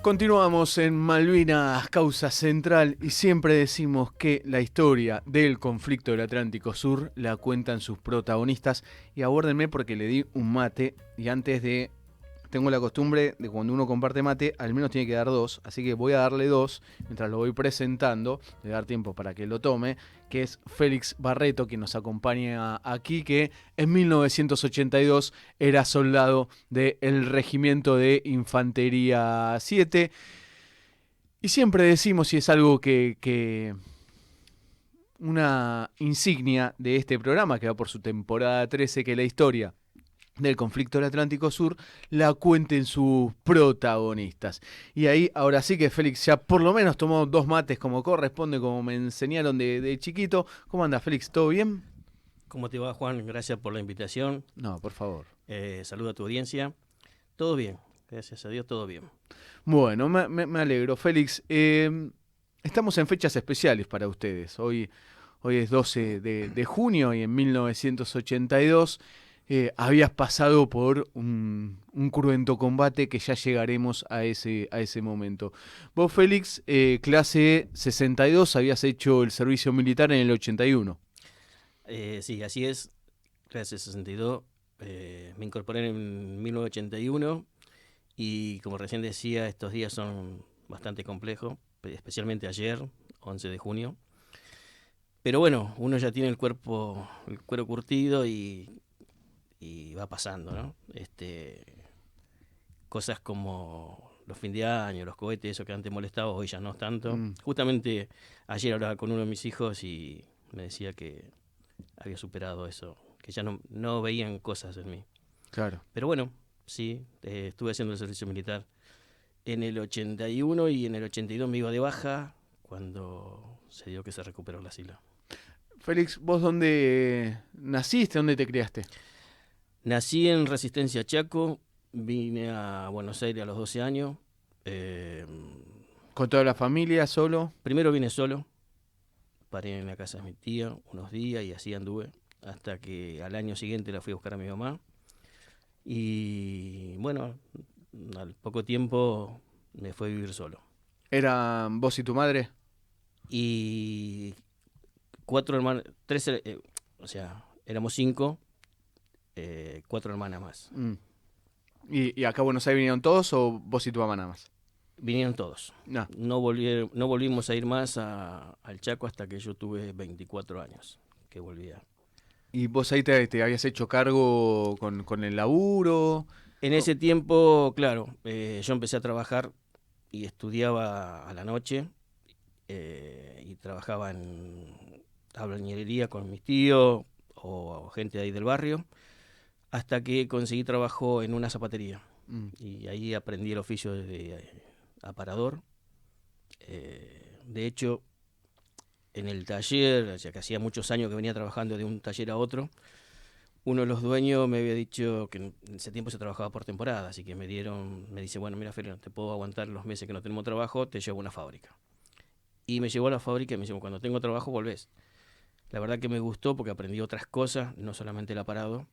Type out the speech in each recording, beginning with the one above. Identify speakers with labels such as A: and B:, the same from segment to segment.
A: Continuamos en Malvinas, causa central, y siempre decimos que la historia del conflicto del Atlántico Sur la cuentan sus protagonistas. Y abórdenme porque le di un mate y antes de... Tengo la costumbre de cuando uno comparte mate, al menos tiene que dar dos, así que voy a darle dos mientras lo voy presentando, de dar tiempo para que lo tome, que es Félix Barreto, quien nos acompaña aquí, que en 1982 era soldado del Regimiento de Infantería 7. Y siempre decimos, y es algo que una insignia de este programa, que va por su temporada 13, que la historia del conflicto del Atlántico Sur la cuenten sus protagonistas. Y ahí, ahora sí que Félix ya por lo menos tomó dos mates como corresponde, como me enseñaron de chiquito. ¿Cómo anda, Félix? ¿Todo bien?
B: ¿Cómo te va, Juan? Gracias por la invitación.
A: No, por favor.
B: Saludo a tu audiencia. Todo bien, gracias a Dios, todo bien.
A: Bueno, me alegro. Félix, estamos en fechas especiales para ustedes. Hoy es 12 de junio y en 1982 habías pasado por un cruento combate que ya llegaremos a ese momento. Vos, Félix, clase 62, habías hecho el servicio militar en el 81.
B: Sí, así es. Clase 62. Me incorporé en 1981 y como recién decía, estos días son bastante complejos, especialmente ayer, 11 de junio. Pero bueno, uno ya tiene el cuero curtido y va pasando, ¿no? Cosas como los fin de año, los cohetes, eso que antes molestaba, hoy ya no tanto. Justamente ayer hablaba con uno de mis hijos y me decía que había superado eso, que ya no veían cosas en mí.
A: Claro.
B: Pero bueno, sí, estuve haciendo el servicio militar en el 81 y en el 82 me iba de baja cuando se dio que se recuperó la sigla.
A: Félix, ¿vos dónde naciste? ¿Dónde te criaste?
B: Nací en Resistencia Chaco, vine a Buenos Aires a los 12 años. Eh,
A: ¿Con toda la familia, solo?
B: Primero vine solo, paré en la casa de mi tía unos días y así anduve, hasta que al año siguiente la fui a buscar a mi mamá. Y bueno, al poco tiempo me fui a vivir solo.
A: ¿Eran vos y tu madre?
B: Y cuatro hermanos, o sea, éramos cinco, cuatro hermanas más.
A: Mm. ¿Y acá a Buenos Aires vinieron todos o vos y tu mamá nada más?
B: Vinieron todos.
A: No.
B: No volvimos a ir más al Chaco hasta que yo tuve 24 años, que volvía.
A: ¿Y vos ahí te habías hecho cargo con el laburo?
B: En ese tiempo, claro, yo empecé a trabajar y estudiaba a la noche y trabajaba en albañilería con mis tíos o gente de ahí del barrio, hasta que conseguí trabajo en una zapatería.
A: Mm.
B: Y ahí aprendí el oficio de aparador. De hecho, en el taller, ya que hacía muchos años que venía trabajando de un taller a otro, uno de los dueños me había dicho que en ese tiempo se trabajaba por temporada, así que me dice, bueno, mira, Fer, te puedo aguantar los meses que no tenemos trabajo, te llevo a una fábrica. Y me llevó a la fábrica y me dijo, cuando tengo trabajo volvés. La verdad que me gustó porque aprendí otras cosas, no solamente el aparado.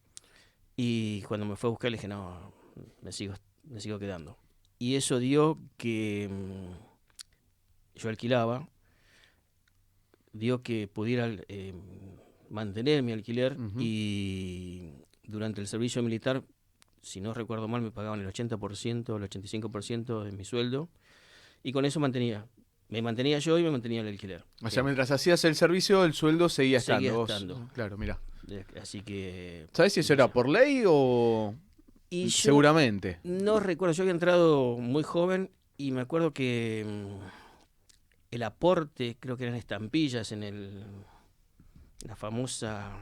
B: Y cuando me fue a buscar le dije, no, me sigo quedando. Y eso dio que yo alquilaba, dio que pudiera mantener mi alquiler
A: Ujú.
B: y durante el servicio militar, si no recuerdo mal, me pagaban el 80%, el 85% de mi sueldo y con eso me mantenía yo y me mantenía el alquiler.
A: O sea, mientras hacías el servicio, el sueldo seguía
B: Seguía
A: estando. Vos,
B: estando.
A: claro, mira.
B: Así que...
A: ¿Sabés si eso era por ley o...?
B: Y yo
A: Seguramente.
B: no recuerdo, yo había entrado muy joven y me acuerdo que el aporte, creo que eran estampillas la famosa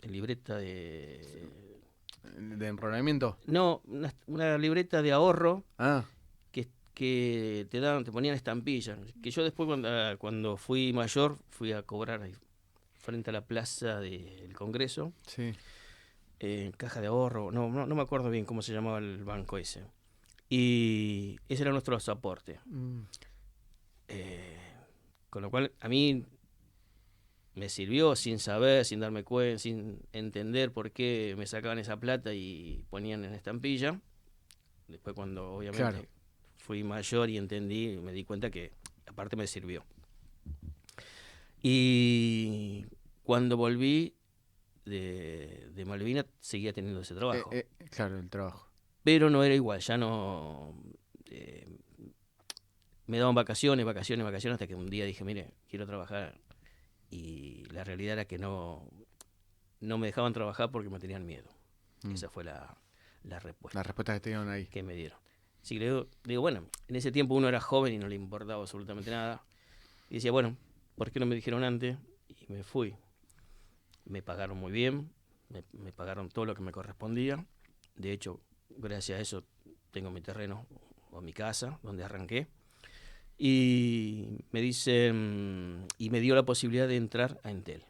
B: libreta de...
A: ¿De enrolamiento?
B: No, una libreta de ahorro
A: Ah,
B: que te ponían estampillas. Que yo después cuando fui mayor fui a cobrar ahí frente a la plaza del Congreso,
A: sí.
B: en caja de ahorro, no me acuerdo bien cómo se llamaba el banco ese. Y ese era nuestro aporte.
A: Mm.
B: Eh, con lo cual a mí me sirvió sin saber, sin darme cuenta, sin entender por qué me sacaban esa plata y ponían en estampilla. Después cuando
A: Claro.
B: obviamente fui mayor y entendí, me di cuenta que aparte me sirvió. Y cuando volví de Malvinas seguía teniendo ese trabajo.
A: Claro, el trabajo.
B: Pero no era igual, ya no... me daban vacaciones, hasta que un día dije, mire, quiero trabajar. Y la realidad era que no me dejaban trabajar porque me tenían miedo. Esa fue la respuesta.
A: La respuesta que te dieron ahí.
B: Que me dieron. Así que digo, bueno, en ese tiempo uno era joven y no le importaba absolutamente nada. Y decía, bueno, ¿por qué no me dijeron antes? Y me fui. Me pagaron muy bien, me pagaron todo lo que me correspondía. De hecho, gracias a eso tengo mi terreno o mi casa donde arranqué. Y me dicen, y me dio la posibilidad de entrar a Entel.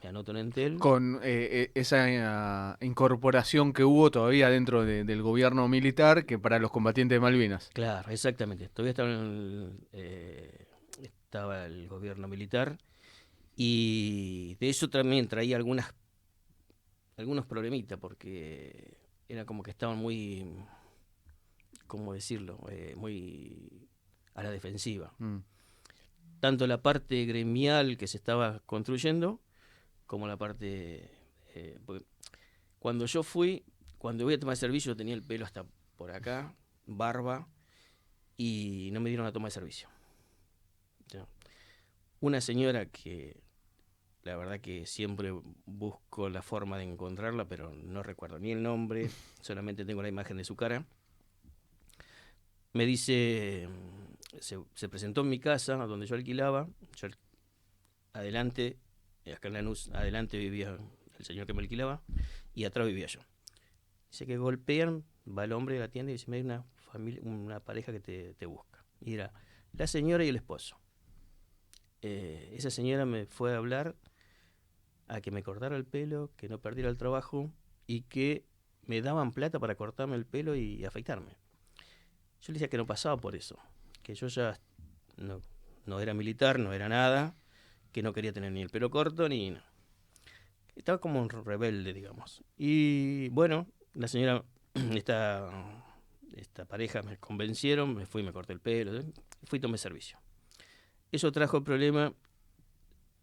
B: Me anoto en Entel.
A: Con esa incorporación que hubo todavía dentro del gobierno militar que para los combatientes de Malvinas.
B: Claro, exactamente. Todavía estaba el gobierno militar y de eso también traía algunos problemitas porque era como que estaban muy, ¿cómo decirlo? Muy a la defensiva. Tanto la parte gremial que se estaba construyendo como la parte... cuando voy a tomar servicio tenía el pelo hasta por acá, barba, y no me dieron la toma de servicio. Una señora que la verdad que siempre busco la forma de encontrarla, pero no recuerdo ni el nombre, solamente tengo la imagen de su cara. Me dice, se presentó en mi casa, donde yo alquilaba, adelante, acá en Lanús, adelante vivía el señor que me alquilaba, y atrás vivía yo. Dice que golpean, va el hombre de la tienda y dice, me hay una pareja que te busca. Y era la señora y el esposo. Esa señora me fue a hablar a que me cortara el pelo, que no perdiera el trabajo y que me daban plata para cortarme el pelo y afeitarme. Yo le decía que no pasaba por eso, que yo ya no era militar, no era nada, que no quería tener ni el pelo corto ni nada. Estaba como un rebelde, digamos. Y bueno, la señora, esta pareja me convencieron, me fui, me corté el pelo, fui y tomé servicio. Eso trajo el problema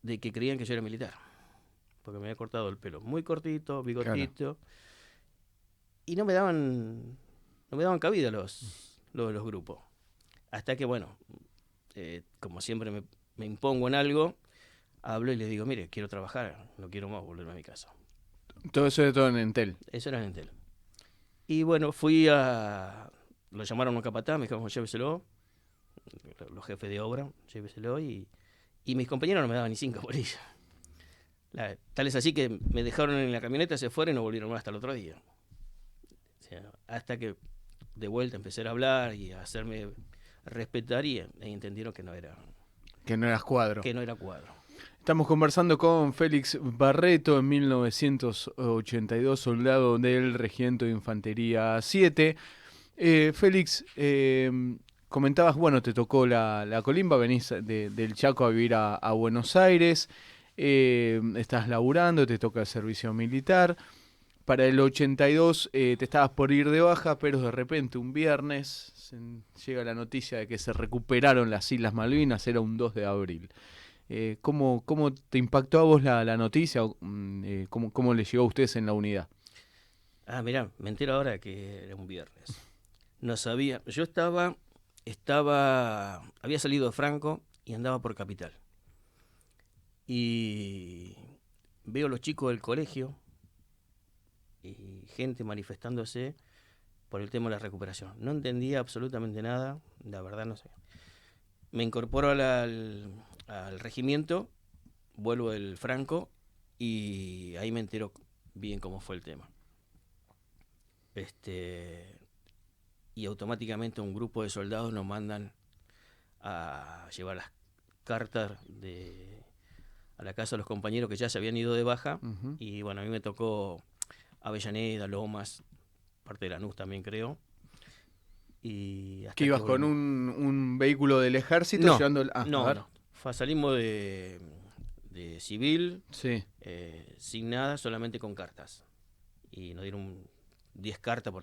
B: de que creían que yo era militar, porque me había cortado el pelo muy cortito, bigotito, claro. Y no me daban cabida los grupos. Hasta que, bueno, como siempre me impongo en algo, hablo y les digo, mire, quiero trabajar, no quiero más volverme a mi casa.
A: Todo eso era todo en Entel.
B: Eso era en Entel. Y bueno, lo llamaron a un capataz, me dijeron, lléveselo, los jefes de obra, lléveselo, y mis compañeros no me daban ni 5 por ella. Tal es así que me dejaron en la camioneta, se fueron y no volvieron más hasta el otro día. O sea, hasta que de vuelta empecé a hablar y a hacerme respetar y entendieron que no era...
A: Que no eras cuadro.
B: Que no era cuadro.
A: Estamos conversando con Félix Barreto, en 1982, soldado del Regimiento de Infantería 7. Félix, comentabas, bueno, te tocó la colimba, venís del Chaco a vivir a Buenos Aires, estás laburando, te toca el servicio militar. Para el 82 te estabas por ir de baja, pero de repente un viernes llega la noticia de que se recuperaron las Islas Malvinas, era un 2 de abril. ¿Cómo te impactó a vos la noticia? ¿Cómo le llegó a ustedes en la unidad?
B: Mirá, me entero ahora que era un viernes. No sabía. Yo había salido de Franco y andaba por Capital. Y veo a los chicos del colegio y gente manifestándose por el tema de la recuperación. No entendía absolutamente nada, la verdad no sé. Me incorporo al regimiento, vuelvo del Franco y ahí me entero bien cómo fue el tema. Y automáticamente un grupo de soldados nos mandan a llevar las cartas a la casa de los compañeros que ya se habían ido de baja. Uh-huh. Y bueno, a mí me tocó Avellaneda, Lomas, parte de Lanús también creo. Y hasta
A: ¿Que ibas con un vehículo del ejército?
B: No,
A: llevando
B: no. Salimos de civil,
A: sí.
B: Sin nada, solamente con cartas. Y nos dieron 10 cartas,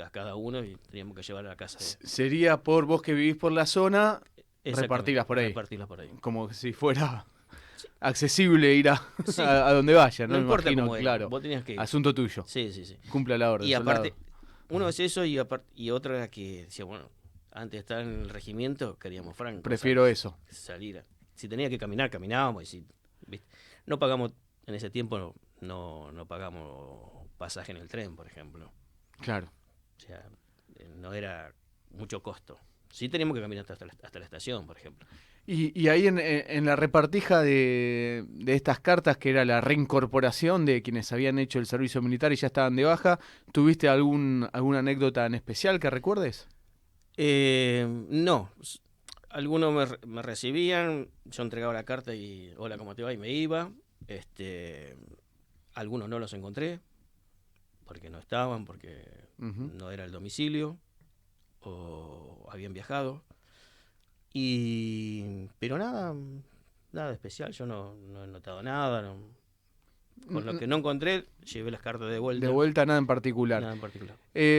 B: cada uno y teníamos que llevar a la casa.
A: Sería por vos que vivís por la zona,
B: Exactamente,
A: repartirlas por ahí.
B: repartirlas por ahí.
A: Como si fuera
B: Sí.
A: accesible ir
B: Sí.
A: a donde vaya, ¿no?
B: No
A: Me
B: importa
A: imagino,
B: cómo era,
A: claro.
B: vos tenías que ir.
A: Asunto tuyo.
B: Sí, sí, sí.
A: Cumpla la orden,
B: Y aparte,
A: soldado.
B: uno es eso y otra era que decía, bueno, antes de estar en el regimiento queríamos franco.
A: Prefiero eso.
B: Salir. Si tenía que caminar, caminábamos. Y si, ¿viste? No pagamos, en ese tiempo no pagamos pasaje en el tren, por ejemplo.
A: Claro.
B: O sea, no era mucho costo. Sí teníamos que caminar hasta la estación, por ejemplo.
A: Y ahí en la repartija de estas cartas, que era la reincorporación de quienes habían hecho el servicio militar y ya estaban de baja, ¿tuviste alguna anécdota en especial que recuerdes?
B: No. Algunos me recibían, yo entregaba la carta y hola, ¿cómo te va? Y me iba. Algunos no los encontré, porque no estaban, porque no era el domicilio, o habían viajado. Pero nada especial, yo no he notado nada. Con lo que no encontré, llevé las cartas de vuelta.
A: De vuelta, nada en particular.
B: Nada en particular.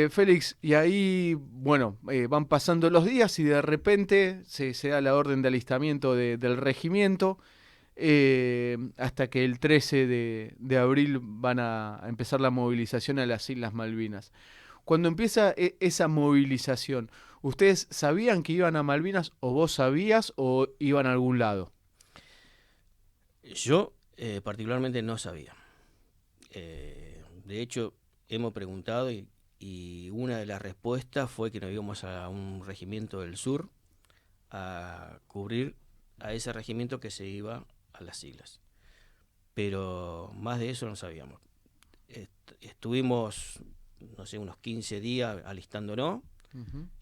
A: Félix, y ahí, bueno, van pasando los días y de repente se da la orden de alistamiento del regimiento, hasta que el 13 de abril van a empezar la movilización a las Islas Malvinas. Cuando empieza esa movilización, ¿ustedes sabían que iban a Malvinas o vos sabías o iban a algún lado?
B: Yo particularmente no sabía. De hecho, hemos preguntado y una de las respuestas fue que nos íbamos a un regimiento del sur a cubrir a ese regimiento que se iba a las islas. Pero más de eso no sabíamos. Estuvimos, no sé, unos 15 días alistándonos.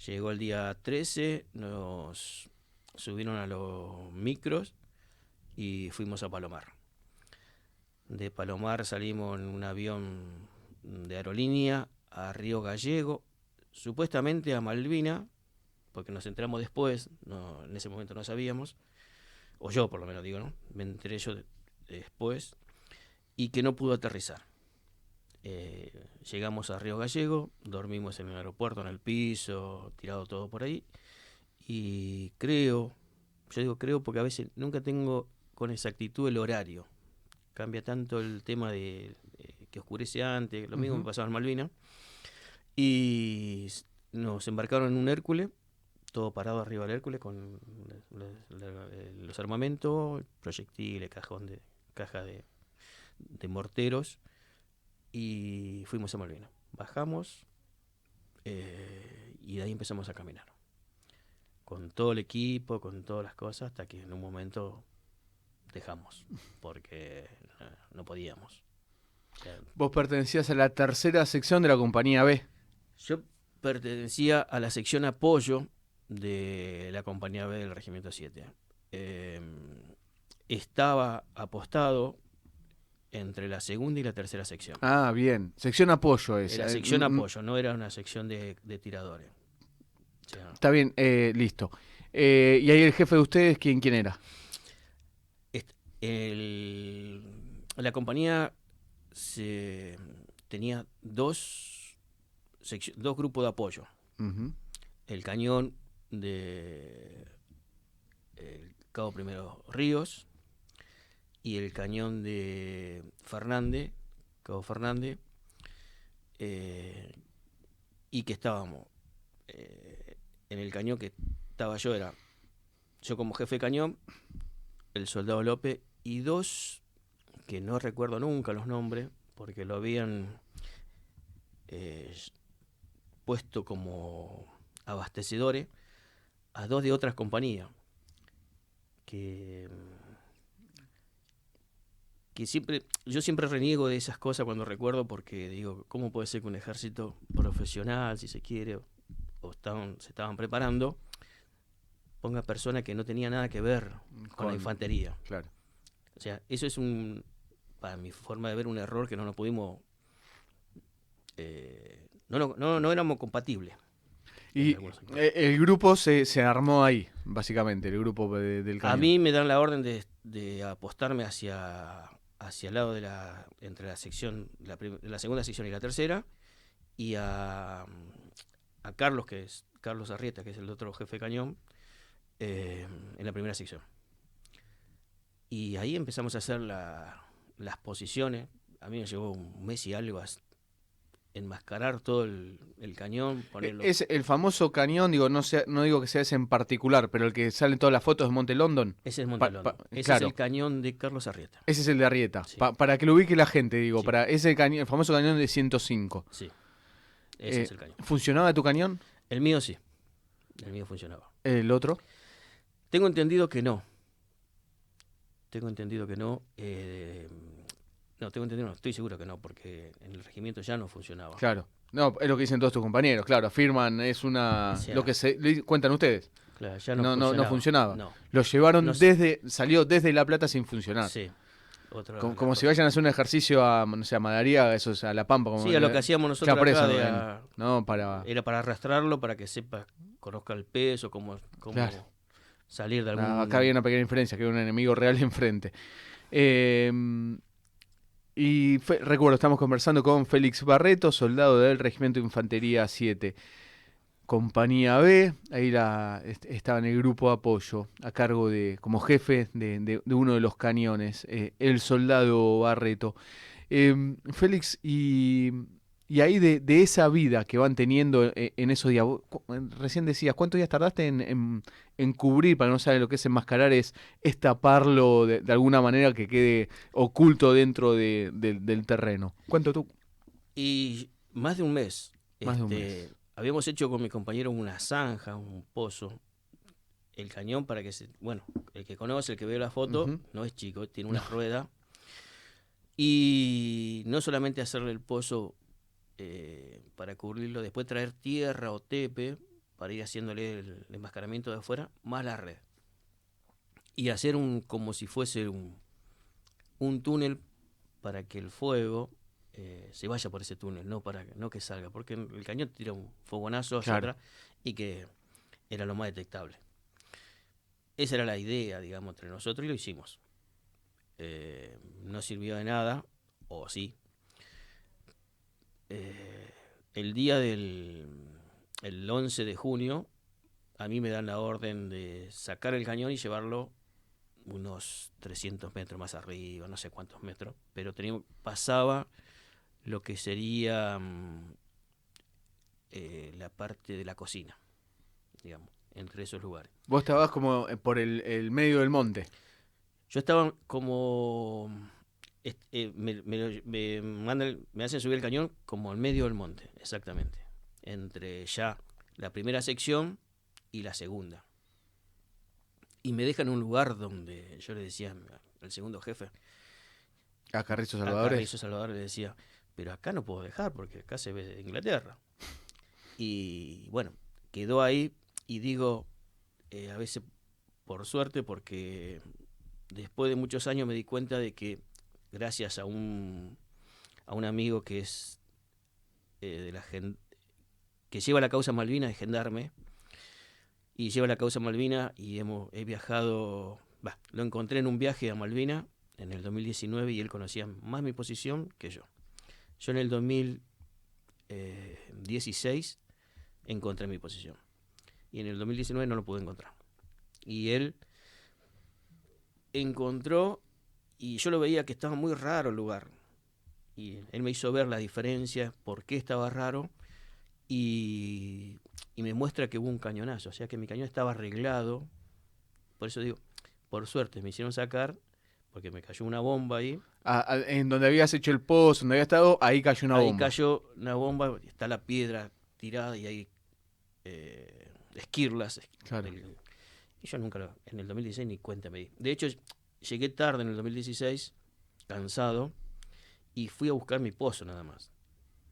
B: Llegó el día 13, nos subieron a los micros y fuimos a Palomar. De Palomar salimos en un avión de aerolínea a Río Gallego, supuestamente a Malvina, porque nos enteramos después, en ese momento no sabíamos, o yo por lo menos digo, ¿no? Me enteré yo después, y que no pudo aterrizar. Llegamos a Río Gallego, dormimos en el aeropuerto, en el piso, tirado todo por ahí, y yo digo creo porque a veces nunca tengo con exactitud el horario. Cambia tanto el tema de que oscurece antes, lo mismo me pasaba en Malvinas. Y nos embarcaron en un Hércules, todo parado arriba del Hércules con los armamentos, proyectiles, caja de morteros, y fuimos a Malvinas. Bajamos y de ahí empezamos a caminar. Con todo el equipo, con todas las cosas, hasta que en un momento dejamos, porque no podíamos. O sea,
A: Vos pertenecías a la tercera sección de la compañía B.
B: yo pertenecía a la sección apoyo de la compañía B del Regimiento 7. Estaba apostado entre la segunda y la tercera sección.
A: Ah, bien. Sección apoyo esa.
B: Era sección apoyo, no era una sección de tiradores. O sea,
A: Está bien, listo. Y ahí el jefe de ustedes, ¿quién era?
B: La compañía tenía dos grupos de apoyo. El cañón de Cabo Primero Ríos y el cañón de Cabo Fernández, y que estábamos en el cañón que estaba yo como jefe de cañón, el soldado López y dos que no recuerdo nunca los nombres porque lo habían puesto como abastecedores a dos de otras compañías que yo siempre reniego de esas cosas cuando recuerdo, porque digo, ¿cómo puede ser que un ejército profesional, si se quiere, se estaban preparando, ponga personas que no tenían nada que ver con la infantería?
A: Claro.
B: O sea, eso es para mi forma de ver, un error que no nos pudimos, no éramos compatibles.
A: Y el grupo se armó ahí, básicamente, el grupo del cañón.
B: A mí me dan la orden de apostarme hacia el lado entre la sección, la segunda sección y la tercera, y a a Carlos, que es Carlos Arrieta, que es el otro jefe de cañón, en la primera sección. Y ahí empezamos a hacer las posiciones. A mí me llevó un mes y algo a enmascarar todo el cañón, ponerlo.
A: Es el famoso cañón, digo, no digo que sea ese en particular, pero el que sale en todas las fotos de Monte London.
B: Ese es Montelón. Ese
A: Claro,
B: es el cañón de Carlos Arrieta.
A: ese es el de Arrieta.
B: Sí.
A: Para que lo ubique la gente, digo,
B: Sí.
A: para ese cañón, el famoso cañón de 105.
B: Sí, ese es el cañón.
A: ¿Funcionaba tu cañón?
B: El mío sí, el mío funcionaba.
A: ¿El otro?
B: Tengo entendido que no. Tengo entendido que no. No, tengo entendido, no, estoy seguro que no, porque en el regimiento ya no funcionaba.
A: Claro. No, es lo que dicen todos tus compañeros, claro, afirman, es una...
B: O sea,
A: lo que cuentan ustedes.
B: Claro, ya
A: No funcionaba.
B: No,
A: Lo llevaron
B: No
A: salió desde La Plata sin funcionar.
B: sí. Otra de
A: Como,
B: las
A: como si
B: cosas.
A: vayan a hacer un ejercicio a, no sé, a Madariaga, eso es a La Pampa. Como,
B: Sí, a lo que hacíamos nosotros
A: claro, por
B: acá
A: eso, no, para...
B: era para arrastrarlo, para que sepa, conozca el peso, cómo
A: Claro.
B: salir de algún...
A: Acá había una pequeña diferencia, que había un enemigo real enfrente. Eh, recuerdo, estamos conversando con Félix Barreto, soldado del Regimiento de Infantería 7. Compañía B, ahí estaba en el grupo de apoyo, a cargo como jefe de uno de los cañones, el soldado Barreto. Félix, y ahí de esa vida que van teniendo en esos días, recién decías, ¿cuántos días tardaste en cubrir, para no saber lo que es enmascarar, es taparlo de alguna manera que quede oculto dentro del terreno? ¿Cuánto tú?
B: Y más de un mes.
A: Más de un mes.
B: Habíamos hecho con mi compañero una zanja, un pozo, el cañón para que bueno, el que conoce, el que ve la foto,
A: Ujú.
B: no es chico, tiene una rueda. Y no solamente hacerle el pozo para cubrirlo, después traer tierra o tepe para ir haciéndole el enmascaramiento de afuera, más la red. Y hacer como si fuese un túnel para que el fuego se vaya por ese túnel, no que salga, porque el cañón tira un fogonazo hacia
A: Claro.
B: atrás y que era lo más detectable. Esa era la idea, digamos, entre nosotros y lo hicimos. No sirvió de nada, o sí. El día el 11 de junio, a mí me dan la orden de sacar el cañón y llevarlo unos 300 metros más arriba, no sé cuántos metros, pero pasaba lo que sería la parte de la cocina, digamos, entre esos lugares.
A: Vos estabas como por el medio del monte.
B: Yo estaba como... me hacen subir el cañón como al medio del monte, exactamente. Entre ya la primera sección y la segunda. Y me dejan en un lugar donde yo le decía al segundo jefe,
A: A Carrizo
B: a
A: Salvadores.
B: Carrizo Salvador, le decía, pero acá no puedo dejar porque acá se ve Inglaterra. Y bueno, quedó ahí y digo, a veces por suerte, porque después de muchos años me di cuenta de que gracias a un amigo que es que lleva la causa Malvina, de gendarme, y lleva la causa Malvina y he viajado, lo encontré en un viaje a Malvina en el 2019 y él conocía más mi posición que yo. Yo en el 2016 encontré mi posición y en el 2019 no lo pude encontrar. Y él encontró y yo lo veía que estaba muy raro el lugar. Y él me hizo ver la diferencia, por qué estaba raro y me muestra que hubo un cañonazo, o sea que mi cañón estaba arreglado. Por eso digo, por suerte me hicieron sacar, porque me cayó una bomba ahí.
A: En donde habías hecho el pozo, donde había estado, ahí cayó una
B: Ahí
A: bomba.
B: cayó una bomba, está la piedra tirada y hay esquirlas.
A: Claro.
B: Y yo nunca, en el 2016 ni cuenta me di. De hecho, llegué tarde en el 2016, cansado, y fui a buscar mi pozo nada más.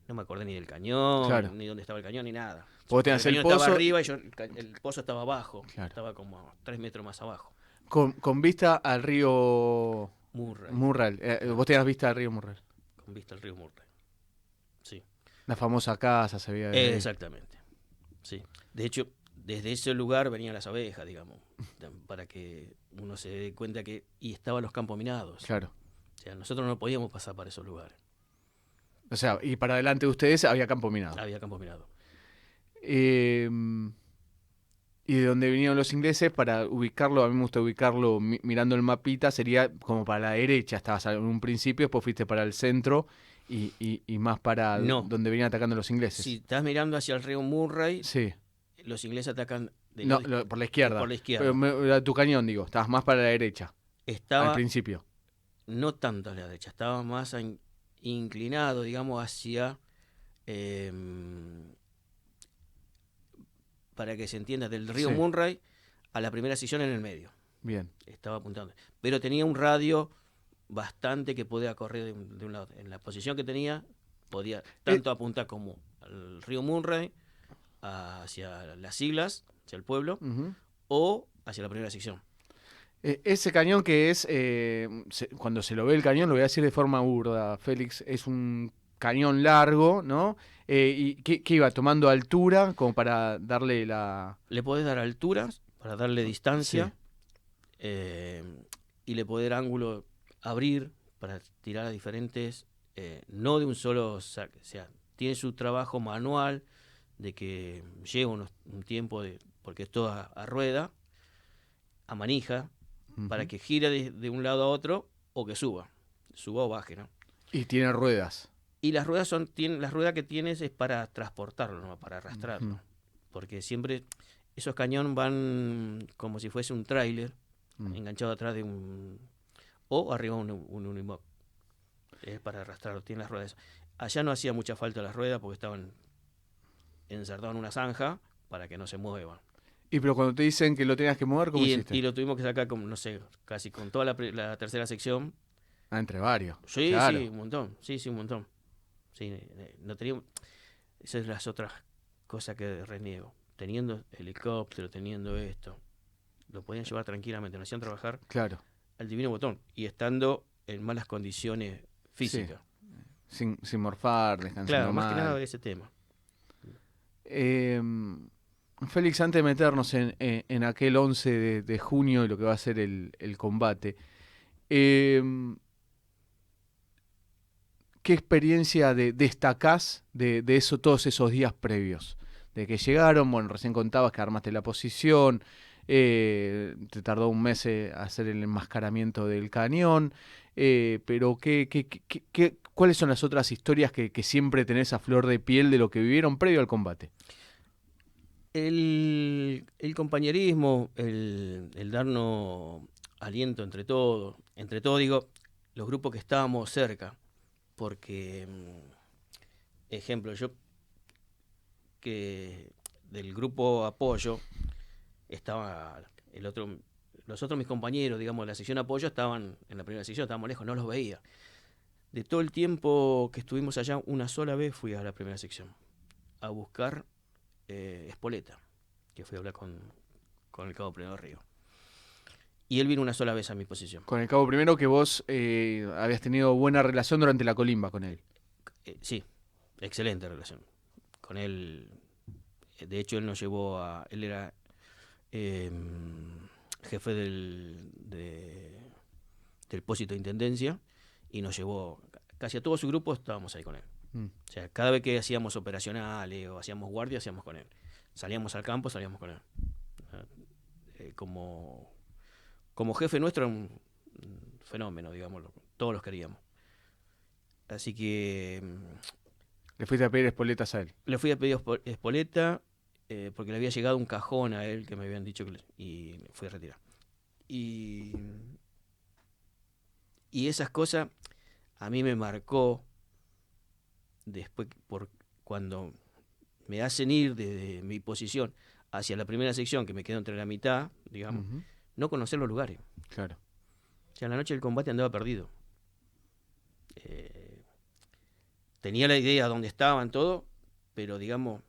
B: No me acordé ni del cañón,
A: Claro.
B: ni dónde estaba el cañón, ni nada.
A: Vos tenías el
B: cañón
A: pozo.
B: estaba arriba y el pozo estaba abajo.
A: Claro.
B: Estaba como 3 metros más abajo.
A: Con vista al río
B: Murray.
A: Murray. Vos tenías vista al río Murray.
B: Con vista al río Murray. Sí.
A: La famosa casa se veía.
B: Exactamente. Sí. De hecho, desde ese lugar venían las abejas, digamos, para que uno se dé cuenta que... Y estaban los campos minados.
A: Claro.
B: O sea, nosotros no podíamos pasar para esos lugares.
A: O sea, y para adelante de ustedes había campo minado.
B: Había campos minados.
A: Eh, y de donde vinieron los ingleses, para ubicarlo, a mí me gusta ubicarlo mirando el mapita, sería como para la derecha, estabas en un principio, después fuiste para el centro y más para
B: No,
A: donde venían atacando los
B: si
A: ingleses.
B: estás mirando hacia el río Murray,
A: Sí,
B: los ingleses atacan
A: no, por la izquierda.
B: por la
A: Pero
B: izquierda.
A: tu cañón, digo, estabas más para la derecha, al
B: Estaba
A: principio.
B: no tanto a la derecha, estaba más inclinado, digamos, hacia, para que se entienda, del río
A: Sí,
B: Murray a la primera sección en el medio.
A: bien.
B: Estaba apuntando. Pero tenía un radio bastante que podía correr de un lado. En la posición que tenía, podía
A: Eh,
B: tanto apuntar como al río Murray, hacia las islas, hacia el pueblo,
A: Ujú.
B: o hacia la primera sección.
A: Ese cañón que es, cuando se lo ve el cañón, lo voy a decir de forma burda, Félix, es un cañón largo, ¿no? ¿Y qué iba? ¿Tomando altura como para darle la...
B: Le podés dar alturas para darle
A: Sí.
B: distancia, eh, y le podés dar ángulo, abrir para tirar a diferentes, no de un solo saque. O sea, tiene su trabajo manual de que lleva un tiempo, porque es todo a rueda, a manija, para
A: Ujú.
B: que gire de un lado a otro o que suba o baje, ¿no?
A: Y tiene ruedas.
B: Y las ruedas las ruedas que tienes es para transportarlo, no para
A: Ujú.
B: arrastrarlo, porque siempre esos cañones van como si fuese un tráiler
A: Mm.
B: enganchado atrás de o arriba un unimog, es para arrastrarlo, tiene las ruedas. Allá no hacía mucha falta las ruedas porque estaban ensartados en una zanja para que no se muevan.
A: Y pero cuando te dicen que lo tenías que mover, ¿cómo
B: Y
A: hiciste?
B: lo tuvimos que sacar, como, no sé, casi con toda la tercera sección.
A: Ah, entre varios.
B: Sí, sí,
A: Claro.
B: un montón. Sí, sí, un montón. Sí, no teníamos. Esas son las otras cosas que reniego. Teniendo helicóptero, teniendo esto, lo podían llevar tranquilamente. Nos hacían trabajar
A: Claro.
B: al divino botón y estando en malas condiciones
A: Sí.
B: físicas.
A: Sin morfar, descansando
B: Claro, más que nada
A: mal.
B: de ese tema.
A: Eh, Félix, antes de meternos en aquel 11 de junio y lo que va a ser el combate, eh, ¿qué experiencia destacás de eso, todos esos días previos? De que llegaron, bueno, recién contabas que armaste la posición, te tardó un mes hacer el enmascaramiento del cañón, pero ¿cuáles son las otras historias que siempre tenés a flor de piel de lo que vivieron previo al combate?
B: El compañerismo, el darnos aliento entre todos digo, los grupos que estábamos cerca, porque, ejemplo, yo que del grupo apoyo estaba el otro, los otros mis compañeros, digamos, de la sección apoyo estaban en la primera sección, estábamos lejos, no los veía. De todo el tiempo que estuvimos allá, una sola vez fui a la primera sección a buscar, Espoleta, que fui a hablar con el cabo Primero Río. Y él vino una sola vez a mi posición.
A: Con el cabo primero que vos habías tenido buena relación durante la colimba con él.
B: Sí, excelente relación. Con él, de hecho, él nos llevó a. Él era, eh, jefe del pósito de intendencia y nos llevó. Casi a todo su grupo estábamos ahí con él.
A: Mm.
B: O sea, cada vez que hacíamos operacionales o hacíamos guardia, hacíamos con él. Salíamos al campo, salíamos con él. Como jefe nuestro, un fenómeno, digamos, todos los queríamos. Así que,
A: Le fuiste a pedir espoletas a él.
B: le fui a pedir espoleta, porque le había llegado un cajón a él que me habían dicho y fui a retirar. Y, y esas cosas a mí me marcó después, por cuando me hacen ir desde mi posición hacia la primera sección, que me quedo entre la mitad, digamos,
A: Ujú.
B: no conocer los lugares.
A: Claro.
B: O sea, en la noche del combate andaba perdido. Eh, Tenía la idea de dónde estaban todo, pero digamos,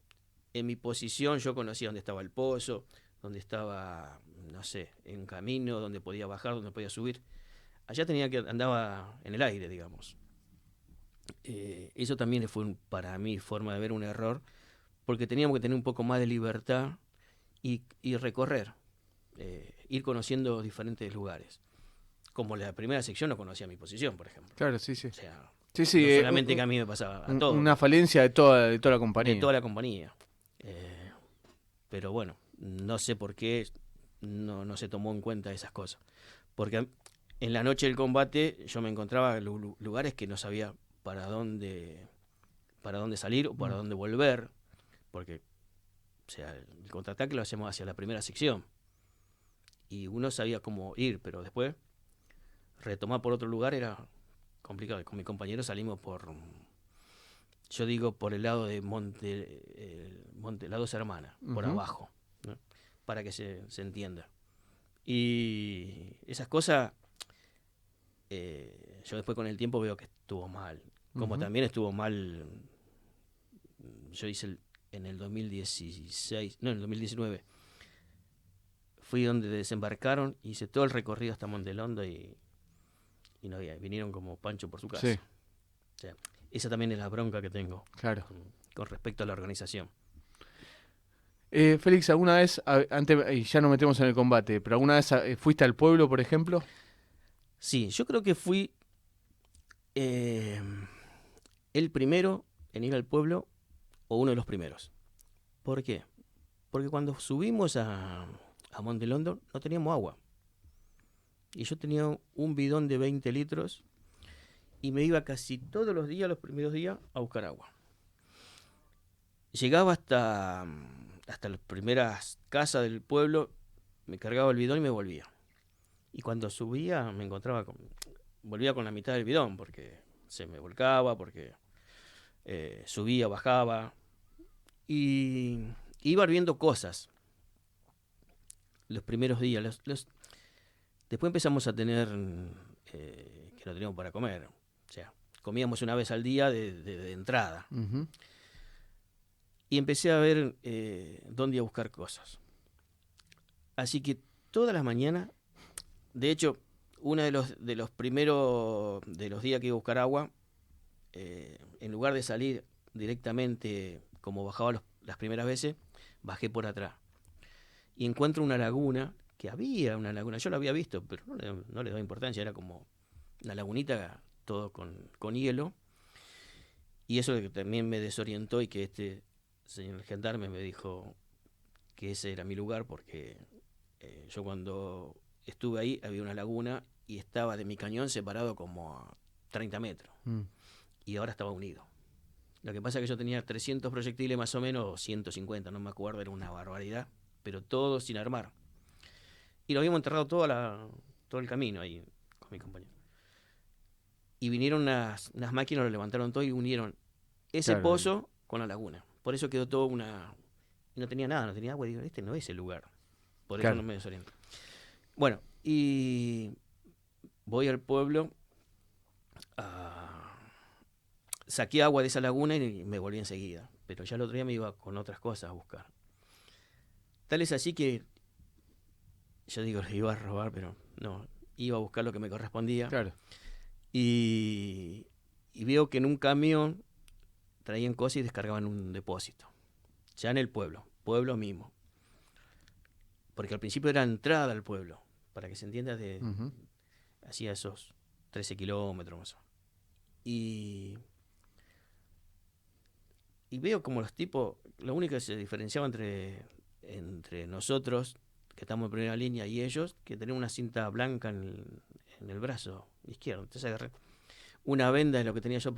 B: en mi posición yo conocía dónde estaba el pozo, dónde estaba, no sé, en un camino, dónde podía bajar, dónde podía subir. Allá andaba en el aire, digamos. Eso también fue para mí forma de ver un error, porque teníamos que tener un poco más de libertad y recorrer, ir conociendo diferentes lugares. Como la primera sección no conocía mi posición, por ejemplo.
A: Claro, sí, sí.
B: O sea,
A: Sí, sí,
B: no solamente que a mí me pasaba, a todos,
A: una falencia de toda la
B: de
A: compañía.
B: toda la compañía. pero bueno, no sé por qué no se tomó en cuenta esas cosas. Porque en la noche del combate yo me encontraba en lugares que no sabía para dónde salir o para dónde volver, porque o sea, el contraataque lo hacemos hacia la primera sección y uno sabía cómo ir, pero después retomar por otro lugar era complicado. Con mi compañero salimos yo digo, por el lado de Monte Las Dos Hermanas, por abajo, ¿no? Para que se entienda. Y esas cosas, yo después con el tiempo veo que estuvo mal. Como también estuvo mal, yo hice en el 2016, no, en el 2019, fui donde desembarcaron, hice todo el recorrido hasta Montelondo y no había, vinieron como Pancho por su casa.
A: Sí.
B: O sea, esa también es la bronca que tengo
A: Claro.
B: con respecto a la organización.
A: Félix, ¿alguna vez, antes, y ya nos metemos en el combate, pero alguna vez fuiste al pueblo, por ejemplo?
B: Sí, yo creo que fui el primero en ir al pueblo o uno de los primeros. ¿Por qué? Porque cuando subimos a Montelondo no teníamos agua. Y yo tenía un bidón de 20 litros y me iba casi todos los días, los primeros días, a buscar agua. Llegaba hasta las primeras casas del pueblo, me cargaba el bidón y me volvía. Y cuando subía me encontraba volvía con la mitad del bidón porque se me volcaba, porque subía, bajaba y iba viendo cosas los primeros días. Después empezamos a tener que no teníamos para comer. O sea, comíamos una vez al día de entrada. Y empecé a ver dónde iba a buscar cosas. Así que todas las mañanas, de hecho, uno de los primeros de los días que iba a buscar agua, en lugar de salir directamente como bajaba las primeras veces, bajé por atrás. Y encuentro una laguna, que había una laguna, yo la había visto, pero no le daba importancia, era como una lagunita, todo con hielo. Y eso que también me desorientó y que este señor gendarme me dijo que ese era mi lugar porque yo cuando estuve ahí había una laguna y estaba de mi cañón separado como a 30 metros y ahora estaba unido. Lo que pasa es que yo tenía 300 proyectiles más o menos, o 150, no me acuerdo, era una barbaridad, pero todo sin armar. Y lo habíamos enterrado todo el camino ahí con mi compañero. Y vinieron unas máquinas, lo levantaron todo y unieron ese
A: Claro.
B: pozo con la laguna. Por eso quedó todo y no tenía nada, no tenía agua. Y digo, este no es el lugar. Por eso
A: Claro.
B: no me desoriento. Bueno, y voy al pueblo, saqué agua de esa laguna y me volví enseguida. Pero ya el otro día me iba con otras cosas a buscar. Tal es así que yo digo, le iba a robar, pero no. Iba a buscar lo que me correspondía.
A: Claro.
B: Y veo que en un camión traían cosas y descargaban un depósito. Ya en el pueblo mismo. Porque al principio era entrada al pueblo, para que se entienda, hacía esos 13 kilómetros más o menos. Y veo como los tipos, lo único que se diferenciaba entre nosotros, que estamos en primera línea, y ellos, que tenían una cinta blanca en el brazo izquierdo. Entonces agarré una venda de lo que tenía yo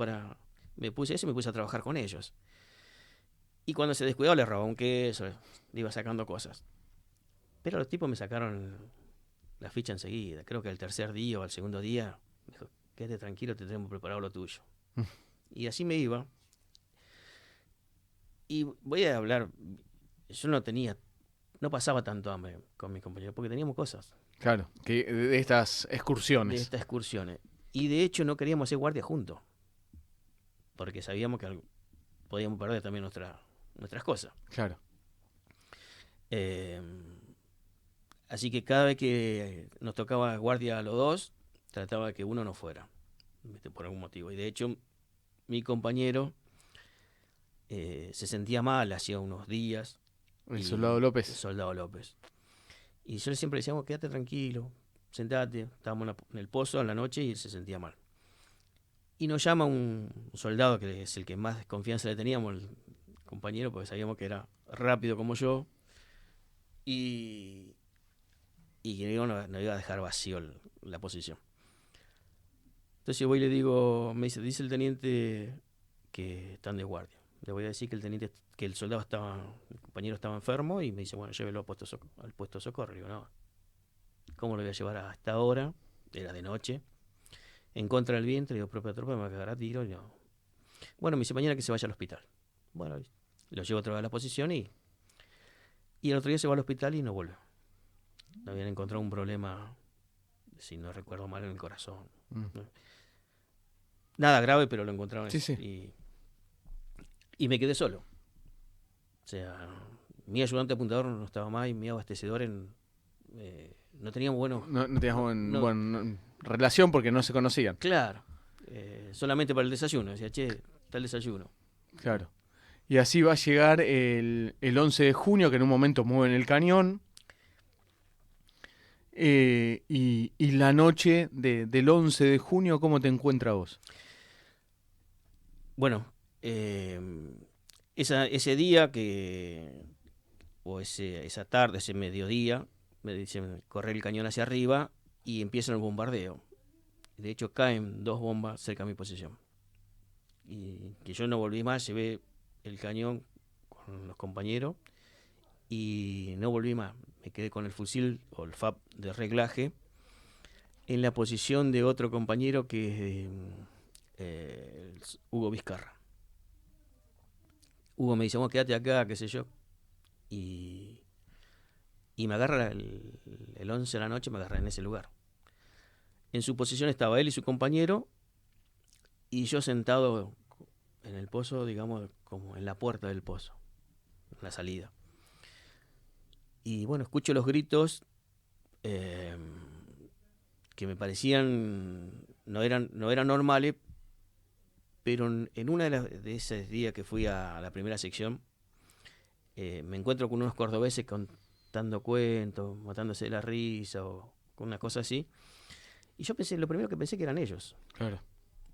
B: me puse eso y me puse a trabajar con ellos. Y cuando se descuidaba le robaba un queso, le iba sacando cosas. Pero los tipos me sacaron la ficha enseguida. Creo que al tercer día o al segundo día me dijo, quédate tranquilo, te tenemos preparado lo tuyo. Y así me iba. Y voy a hablar, yo no pasaba tanto hambre con mis compañeros, porque teníamos cosas.
A: Claro, que de estas
B: De
A: excursiones.
B: estas excursiones. Y de hecho no queríamos hacer guardia juntos, porque sabíamos que podíamos perder también nuestras cosas.
A: Claro.
B: Así que cada vez que nos tocaba guardia a los dos, trataba de que uno no fuera, por algún motivo. Y de hecho, mi compañero se sentía mal hacía unos días.
A: El soldado López.
B: El soldado López. Y yo siempre decíamos, quédate tranquilo, sentate. Estábamos en el pozo en la noche y él se sentía mal. Y nos llama un soldado que es el que más confianza le teníamos, el compañero, porque sabíamos que era rápido como yo. y que no iba a dejar vacío la posición. Entonces voy y le digo, me dice el teniente que están de guardia. Le voy a decir que el soldado el compañero estaba enfermo, y me dice, bueno, llévelo al puesto de socorro. Le digo, no, ¿cómo lo voy a llevar a esta hora? Era de noche, en contra del viento. Le digo, propia tropa, me va a cagar a tiro. Y no. Bueno, me dice, mañana que se vaya al hospital. Bueno, lo llevo otra vez a la posición, y el otro día se va al hospital y no vuelve. Le habían encontrado un problema, si no recuerdo mal, en el corazón.
A: Mm.
B: Nada grave, pero lo encontraron.
A: Sí, sí.
B: Y me quedé solo. O sea, mi ayudante apuntador no estaba más, y mi abastecedor no teníamos
A: No teníamos
B: no,
A: relación porque no se conocían.
B: claro, solamente para el desayuno. Decía, che, está el desayuno.
A: Claro. Y así va a llegar el 11 de junio, que en un momento mueven el cañón. Y la noche del 11 de junio, ¿cómo te encuentras vos?
B: Bueno, ese día esa tarde, ese mediodía, me dicen correr el cañón hacia arriba y empiezan el bombardeo. De hecho, caen 2 bombas cerca de mi posición. Y que yo no volví más, llevé el cañón con los compañeros y no volví más. Me quedé con el fusil o el FAP de reglaje en la posición de otro compañero que es Hugo Vizcarra. Hugo me dice, bueno, quédate acá, qué sé yo. Y me agarra el 11 de la noche, me agarra en ese lugar. En su posición estaba él y su compañero, y yo sentado en el pozo, digamos, como en la puerta del pozo, en la salida. Y bueno, escucho los gritos que me parecían, no eran normales, pero en una de esos días que fui a la primera sección, me encuentro con unos cordobeses contando cuentos, matándose de la risa o con una cosa así. Y yo lo primero que pensé que eran ellos.
A: Claro.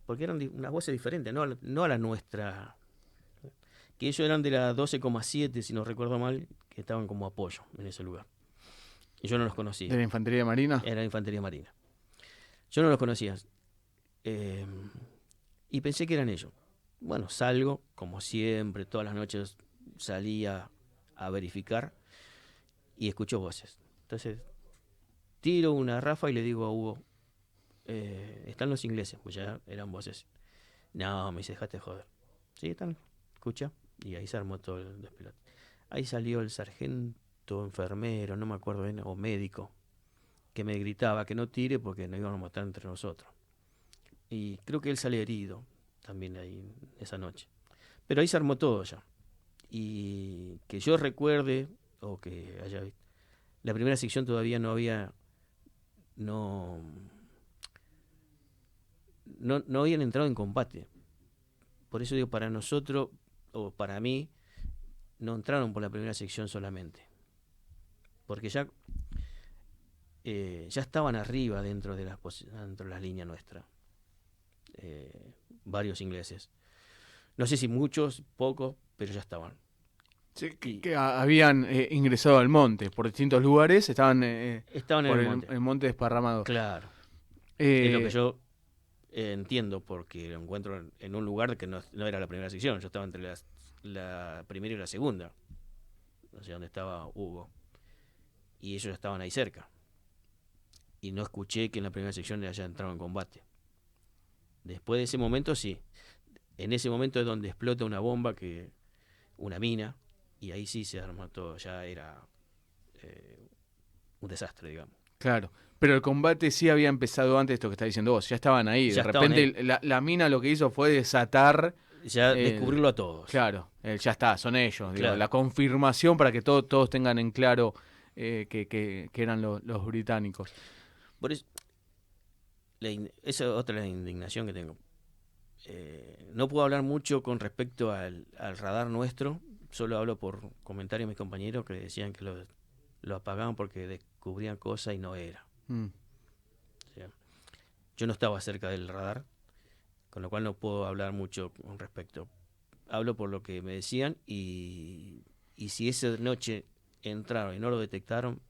B: Porque eran unas voces diferentes, no a la nuestra. Que ellos eran de la 12,7, si no recuerdo mal, que estaban como apoyo en ese lugar. Y yo no los conocía.
A: ¿De la Infantería Marina?
B: Era la Infantería Marina. Yo no los conocía. Y pensé que eran ellos. Bueno, salgo, como siempre, todas las noches salía a verificar y escucho voces. Entonces, tiro una rafa y le digo a Hugo, están los ingleses, pues ya eran voces. No, me dice, dejate de joder. Sí, están, escucha. Y ahí se armó todo el despelote. Ahí salió el sargento, enfermero, no me acuerdo bien, o médico, que me gritaba que no tire porque nos íbamos a matar entre nosotros. Y creo que él salió herido también ahí esa noche. Pero ahí se armó todo ya. Y que yo recuerde, o que haya visto, la primera sección todavía no habían entrado en combate. Por eso digo, para nosotros, o para mí, no entraron por la primera sección solamente. Porque ya estaban arriba dentro de las líneas nuestras. Varios ingleses. No sé si muchos, pocos, pero ya estaban.
A: Sí, que habían ingresado al monte por distintos lugares, estaban
B: Estaban
A: por
B: en el monte.
A: el monte desparramado.
B: Claro. Es lo que yo entiendo, porque lo encuentro en un lugar que no era la primera sección. Yo estaba entre la primera y la segunda. No sé dónde estaba Hugo. Y ellos estaban ahí cerca. Y no escuché que en la primera sección haya entrado en combate. Después de ese momento, sí. En ese momento es donde explota una bomba, una mina, y ahí sí se armó todo. Ya era un desastre, digamos.
A: Claro, pero el combate sí había empezado antes de esto que está diciendo vos, ya estaban ahí.
B: Ya
A: De
B: estaban ahí.
A: repente la mina lo que hizo fue desatar.
B: Ya descubrirlo a todos.
A: Claro, ya está, son ellos. Digo,
B: Claro.
A: la confirmación para que todos tengan en claro que eran los británicos.
B: Por eso, esa es otra indignación que tengo. No puedo hablar mucho con respecto al radar nuestro, solo hablo por comentarios de mis compañeros que decían que lo apagaban porque descubrían cosas y no era. O sea, yo no estaba cerca del radar, con lo cual no puedo hablar mucho con respecto. Hablo por lo que me decían, y si esa noche entraron y no lo detectaron,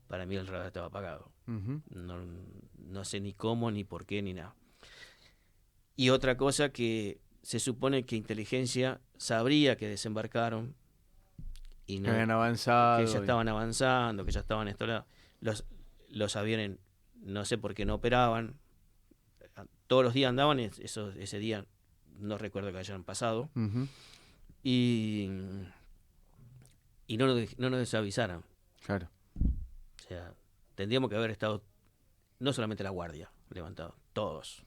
B: para mí el radar estaba apagado.
A: Ujú.
B: No sé ni cómo, ni por qué, ni nada. Y otra cosa que se supone que inteligencia sabría que desembarcaron y
A: Que
B: no,
A: habían
B: que ya
A: avanzado.
B: estaban avanzando, que ya estaban instalados. Los aviones, no sé por qué no operaban. Todos los días andaban, ese día no recuerdo que hayan pasado.
A: Ujú.
B: Y, y no nos desavisaron.
A: Claro.
B: O sea, tendríamos que haber estado, no solamente la guardia, levantados, todos.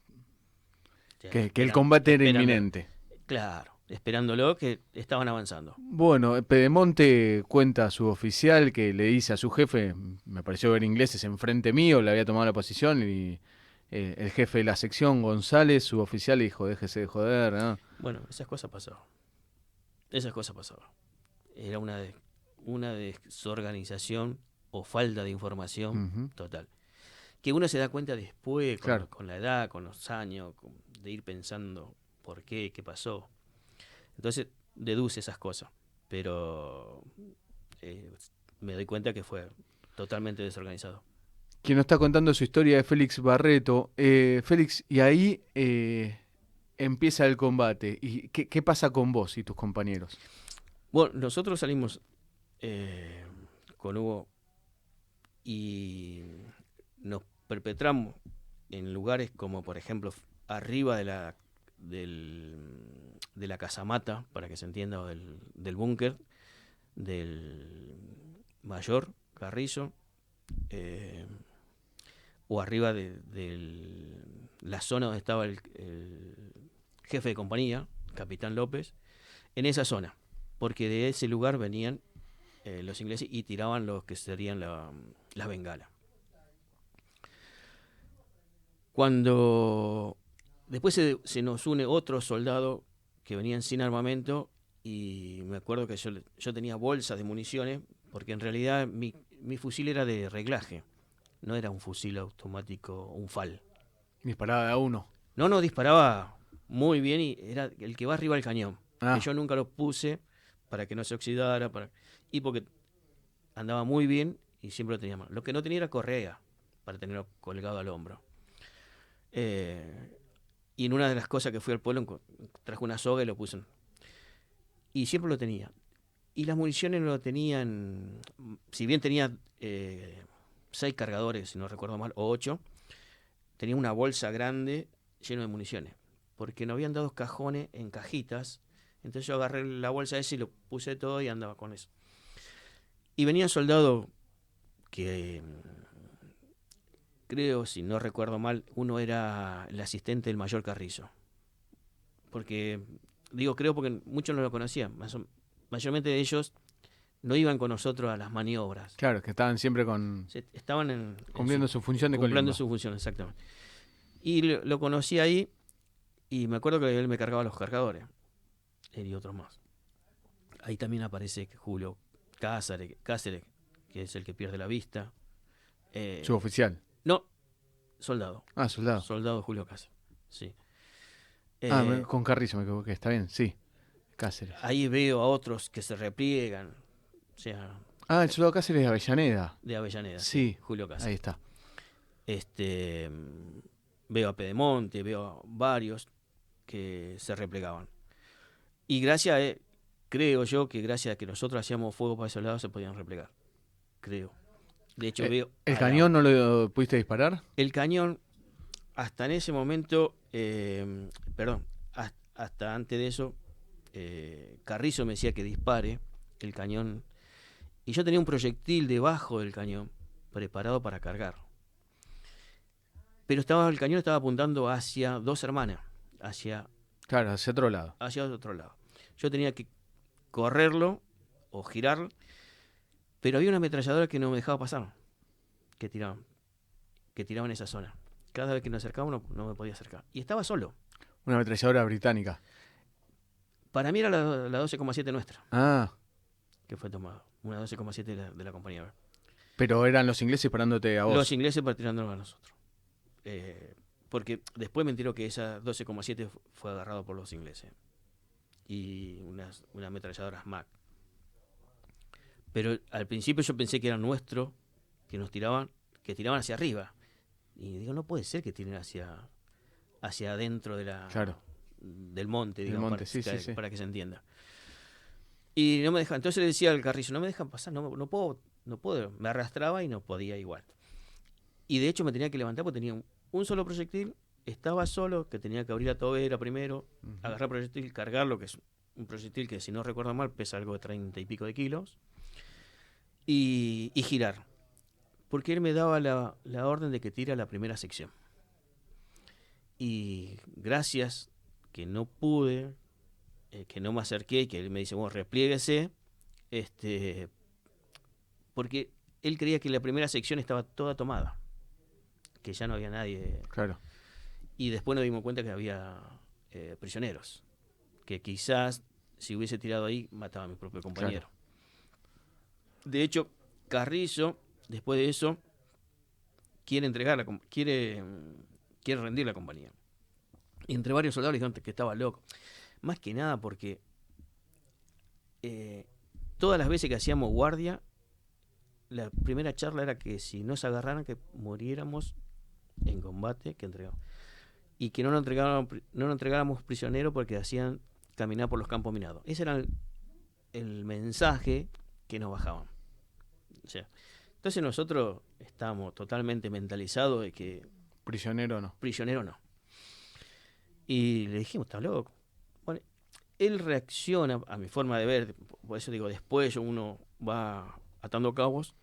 B: O sea,
A: Que el combate era
B: esperándolo.
A: inminente.
B: Claro, esperándolo que estaban avanzando.
A: Bueno, Pedemonte cuenta a su oficial que le dice a su jefe, me pareció ver ingleses enfrente mío, le había tomado la posición y el jefe de la sección, González, su oficial, le dijo, déjese de joder, ¿no?
B: Bueno, esas cosas pasaban. Esas cosas pasaban. Era una desorganización o falta de información
A: Ujú.
B: total. Que uno se da cuenta después,
A: Claro.
B: con la edad, con los años, de ir pensando por qué pasó. Entonces deduce esas cosas. Pero eh, me doy cuenta que fue totalmente desorganizado.
A: Quien nos está contando su historia es Félix Barreto. Félix, y ahí empieza el combate. ¿Y qué pasa con vos y tus compañeros?
B: Bueno, nosotros salimos con Hugo y nos perpetramos en lugares como, por ejemplo, arriba de la casamata, para que se entienda, o del búnker, del mayor Carrizo, eh, o arriba de la zona donde estaba el jefe de compañía, Capitán López, en esa zona, porque de ese lugar venían los ingleses y tiraban los que serían las bengalas. Cuando después se nos une otro soldado que venían sin armamento y me acuerdo que yo tenía bolsas de municiones porque en realidad mi fusil era de reglaje, no era un fusil automático, un FAL.
A: Disparada de a uno.
B: No, disparaba muy bien y era el que va arriba del cañón, que
A: Ah,
B: yo nunca lo puse para que no se oxidara y porque andaba muy bien y siempre lo tenía mal. Lo que no tenía era correa para tenerlo colgado al hombro. Eh, y en una de las cosas que fui al pueblo traje una soga y lo puse. Y siempre lo tenía. Y las municiones no lo tenían, si bien tenía 6 cargadores, si no recuerdo mal, o 8, tenía una bolsa grande llena de municiones. Porque no habían dado cajones en cajitas. Entonces yo agarré la bolsa esa y lo puse todo y andaba con eso. Y venía soldado que creo, si no recuerdo mal, uno era el asistente del mayor Carrizo. Porque, digo creo porque muchos no lo conocían. Mayormente de ellos no iban con nosotros a las maniobras.
A: claro, que estaban siempre
B: Estaban
A: cumpliendo su función de
B: cumpliendo
A: colimba.
B: su función, exactamente. Y lo conocí ahí y me acuerdo que él me cargaba los cargadores. Él y otros más. Ahí también aparece Julio Cáceres, que es el que pierde la vista.
A: Su
B: Eh,
A: oficial.
B: no, soldado.
A: Ah, soldado.
B: Soldado Julio Cáceres. Sí.
A: Ah,
B: Eh,
A: con Carrizo me equivoqué, está bien, sí. Cáceres.
B: Ahí veo a otros que se repliegan. O sea,
A: Ah, el soldado Cáceres de Avellaneda.
B: de Avellaneda, sí,
A: Sí,
B: Julio
A: ahí
B: Cáceres.
A: está.
B: Este, veo a Pedemonte, veo a varios que se replegaban. Y creo yo que gracias a que nosotros hacíamos fuego para esos lados se podían replegar. Creo. De hecho, veo
A: ¿El cañón no lo pudiste disparar?
B: el cañón, hasta en ese momento, perdón, hasta antes de eso, Carrizo me decía que dispare el cañón. Y yo tenía un proyectil debajo del cañón, preparado para cargar. Pero el cañón estaba apuntando hacia Dos Hermanas,
A: Claro, hacia otro lado.
B: hacia otro lado. Yo tenía que correrlo o girar, pero había una ametralladora que no me dejaba pasar, que tiraban, que tiraban en esa zona. Cada vez que nos acercábamos no me podía acercar. Y estaba solo.
A: Una ametralladora británica.
B: Para mí era la 12,7 nuestra,
A: Ah,
B: que fue tomada. Una 12,7 de la compañía B.
A: pero eran los ingleses disparándote a
B: Los
A: vos.
B: ingleses para tirándonos a nosotros. Porque después me enteró que esa 12,7 fue agarrado por los ingleses. Y unas ametralladoras Mac. Pero al principio yo pensé que era nuestro, que tiraban hacia arriba. Y digo, no puede ser que tiren hacia adentro
A: Claro,
B: del monte,
A: del
B: digamos,
A: monte, sí, sí, sí.
B: para que se entienda. Y no me dejan, entonces le decía al Carrizo, no me dejan pasar, no puedo. Me arrastraba y no podía igual. Y de hecho me tenía que levantar porque tenía un solo proyectil, estaba solo, que tenía que abrir la tobera primero, agarrar el proyectil, cargarlo, que es un proyectil que si no recuerdo mal pesa algo de 30 y pico de kilos, y girar. Porque él me daba la orden de que tira la primera sección. Y gracias que no pude, que no me acerqué, que él me dice, bueno, replieguese, porque él creía que la primera sección estaba toda tomada, que ya no había nadie.
A: Claro.
B: Y después nos dimos cuenta que había prisioneros, que quizás si hubiese tirado ahí mataba a mi propio compañero.
A: Claro.
B: De hecho, Carrizo, después de eso, quiere rendir la compañía. Y entre varios soldados le dijeron que estaba loco. Más que nada porque todas las veces que hacíamos guardia, la primera charla era que si nos agarraran, que muriéramos en combate, que entregamos. Y que no nos entregáramos prisioneros porque hacían caminar por los campos minados. Ese era el mensaje que nos bajaban. O sea, entonces nosotros estábamos totalmente mentalizados de que
A: Prisionero no.
B: prisionero no. Y le dijimos, está loco. Bueno, él reacciona a mi forma de ver, por eso digo, después uno va atando cabos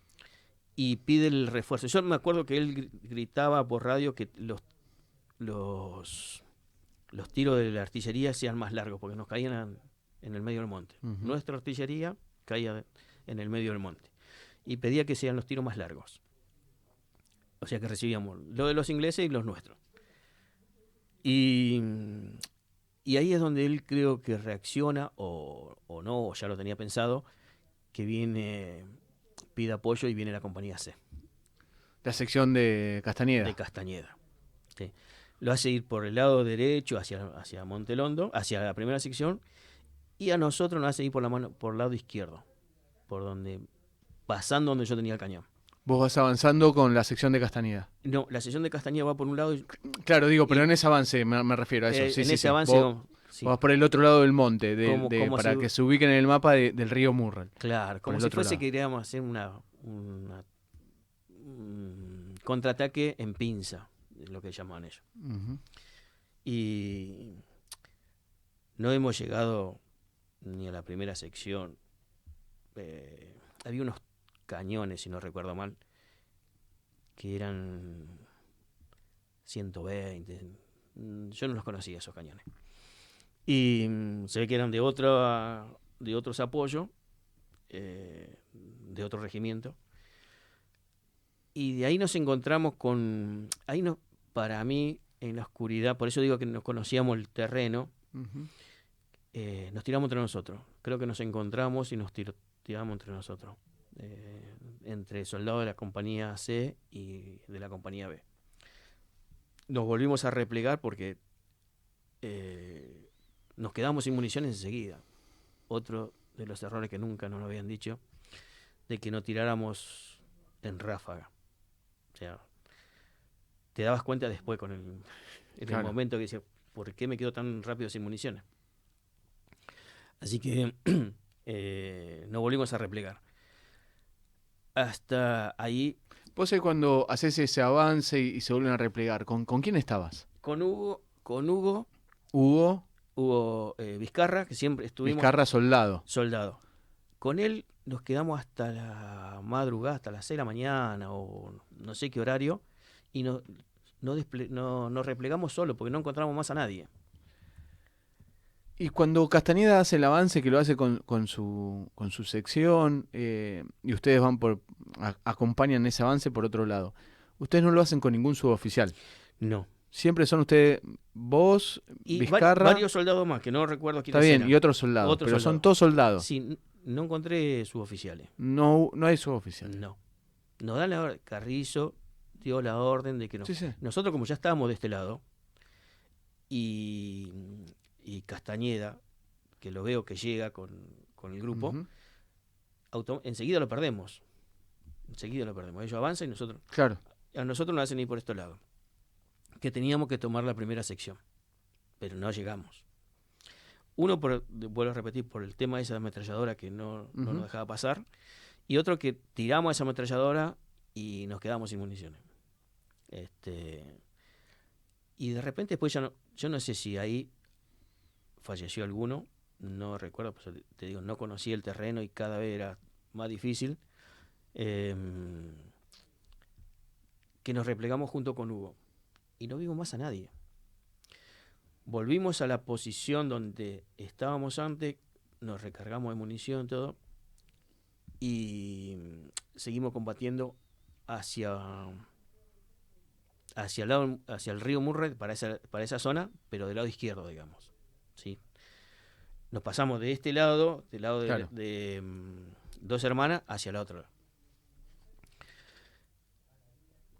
B: y pide el refuerzo. Yo me acuerdo que él gritaba por radio que los tiros de la artillería sean más largos, porque nos caían en el medio del monte. Nuestra artillería caía en el medio del monte. Y pedía que sean los tiros más largos. O sea que recibíamos lo de los ingleses y los nuestros. Y ahí es donde él creo que reacciona, o no, o ya lo tenía pensado, que pide apoyo y viene la compañía C.
A: La sección de Castañeda.
B: De Castañeda. Sí. Lo hace ir por el lado derecho hacia Montelondo, hacia la primera sección, y a nosotros nos hace ir por el lado izquierdo, pasando donde yo tenía el cañón.
A: Vos vas avanzando con la sección de Castañeda.
B: No, la sección de Castañeda va por un lado.
A: Claro, digo, pero en ese avance me refiero a eso. Sí,
B: en
A: sí,
B: ese
A: sí.
B: avance.
A: Vos vas por el otro lado del monte, para que se ubiquen en el mapa del río Murrell.
B: Claro, como si fuese que queríamos hacer un contraataque en pinza, es lo que llamaban ellos. Y no hemos llegado ni a la primera sección. Había unos cañones, si no recuerdo mal, que eran 120. Yo no los conocía, esos cañones. Y se ve que eran de otros apoyos, de otro regimiento. Y de ahí nos encontramos para mí, en la oscuridad, por eso digo que nos conocíamos el terreno, nos tiramos entre nosotros. Creo que nos encontramos y nos tiramos entre nosotros. Entre soldados de la compañía C y de la compañía B. Nos volvimos a replegar porque nos quedamos sin municiones enseguida. Otro de los errores que nunca nos habían dicho, de que no tiráramos en ráfaga. O sea, te dabas cuenta después en el momento que decías, ¿por qué me quedo tan rápido sin municiones? Así que nos volvimos a replegar. Hasta ahí.
A: Vos sabés cuando haces ese avance y se vuelven a replegar, ¿con quién estabas?
B: Con Hugo Vizcarra, que siempre estuvimos.
A: Vizcarra, soldado.
B: Con él nos quedamos hasta la madrugada, hasta las 6 de la mañana, o no sé qué horario, y nos replegamos solo, porque no encontramos más a nadie.
A: Y cuando Castañeda hace el avance, que lo hace con su sección, y ustedes acompañan ese avance por otro lado, ustedes no lo hacen con ningún suboficial.
B: No.
A: Siempre son ustedes, vos,
B: y
A: Vizcarra.
B: Varios soldados más, que no recuerdo quiénes
A: eran. Está bien,
B: eran.
A: Y otros soldados, pero son todos soldados.
B: Sí, no encontré suboficiales.
A: No hay suboficiales.
B: No. Nos dan la orden, Carrizo dio la orden de que no.
A: Sí.
B: Nosotros, como ya estábamos de este lado, y Castañeda, que lo veo que llega con el grupo, enseguida lo perdemos. Enseguida lo perdemos. Ellos avanzan y
A: Claro.
B: a nosotros nos hacen ir por este lado. Que teníamos que tomar la primera sección, pero no llegamos. Uno, vuelvo a repetir, por el tema de esa ametralladora que no nos dejaba pasar, y otro que tiramos esa ametralladora y nos quedamos sin municiones. Y de repente después yo no sé si ahí falleció alguno, no recuerdo, pues te digo, no conocía el terreno y cada vez era más difícil, que nos replegamos junto con Hugo y no vimos más a nadie. Volvimos a la posición donde estábamos antes, nos recargamos de munición y todo, y seguimos combatiendo hacia el río Murray, para esa zona, pero del lado izquierdo, digamos. ¿Sí? Nos pasamos de este lado, del lado
A: Claro.
B: de Dos Hermanas, hacia el otro lado.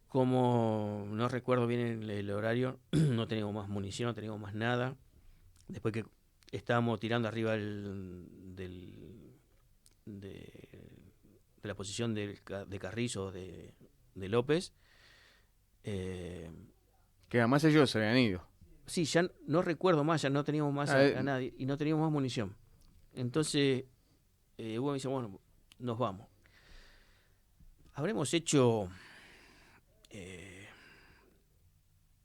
B: Como no recuerdo bien el horario, no teníamos más munición, no teníamos más nada. Después que estábamos tirando arriba de la posición de Carrizo, de López.
A: Que además ellos se habían ido.
B: Sí, ya no recuerdo más, ya no teníamos más a nadie y no teníamos más munición. Entonces, Hugo me dice, bueno, nos vamos. Habremos hecho,